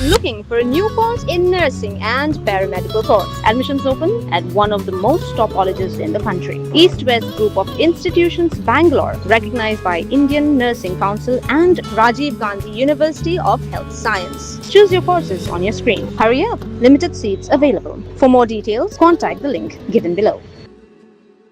Looking for a new course in nursing and paramedical course? Admissions open at one of the most top colleges in the country. East-West Group of Institutions, Bangalore, recognized by Indian Nursing Council and Rajiv Gandhi University of Health Science. Choose your courses on your screen. Hurry up! Limited seats available. For more details, contact the link given below.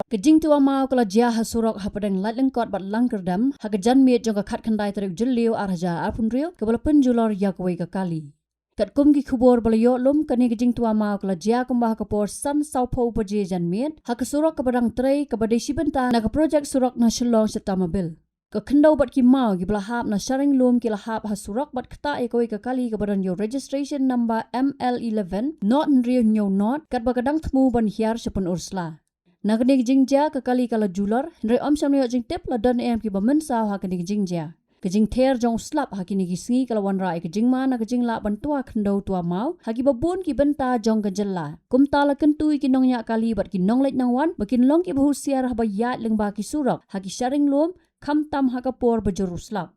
Jingtwa mau kala jia ha Surok ha padang Laitlyngkot-Langkyrdem ha kejan miet jong kat khandai tarif julio arhaja arpunrio kebala penjulor yakwei ka kali. Kat kum ki khubor balayo lum kani Jingtwa mau kala jia kumbah kapor san saupo paje jan miet ha ke Surok ka padang trei ka badai benta na ka projek Surok na Shillong Mail. Ka khendau bat ki mau ki belahap na sharing lum ki lahap ha Surok bat kta ekoi ka kali ka badan yo registration number ML11 not nrio nyo not kat bakadang thmu ban hiar sepun ursla. Nagani jingja ke kali kala jular nre om samne jing tip la dan em ki bamen saw ha kani jingja ke jing ther jong slap ha kini gisngi kala wan rai ke jing ma na ke jing la ban tua khndo tua mau ha ki babun ki benta jong ke jella kum ta la kentui ki nong nya kali bat ki nong leit nang wan bakin long ki Husiar ha ba ya leng ba ki Surok ha ki sharing lom kham tam ha ka por bajuru slap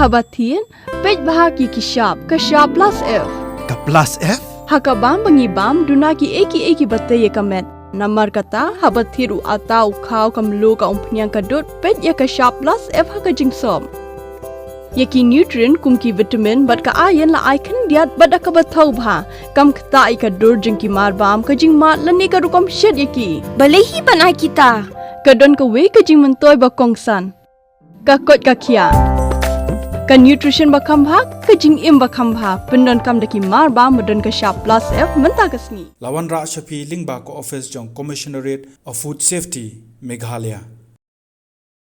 Habatin pej bahaki ki shop plus F Ka plus F? Hakabam bangibam dunaki eki batay kamet. Namar kata habathiru atau kau kamlu ka umpnyang kadut pet ya ka shop plus F haka jingsom. Yaki nutrient kumki vitamin bat ka iron la icon diat bat ka bathau bha kam kta ai ka dur jingki mar bam ka jing mat lani ka rukom shed yaki. Balehi banai kita. Kadon ka we ka jing mentoy ba kongsan. Ka kot ka kia. Ka nutrition bakam bha ka jing im bakam bha pendon kam daki mar ba modon ka shop plus F menta kasni Lawan Ra Shafi Lingba ko office jong Commissionerate of Food Safety Meghalaya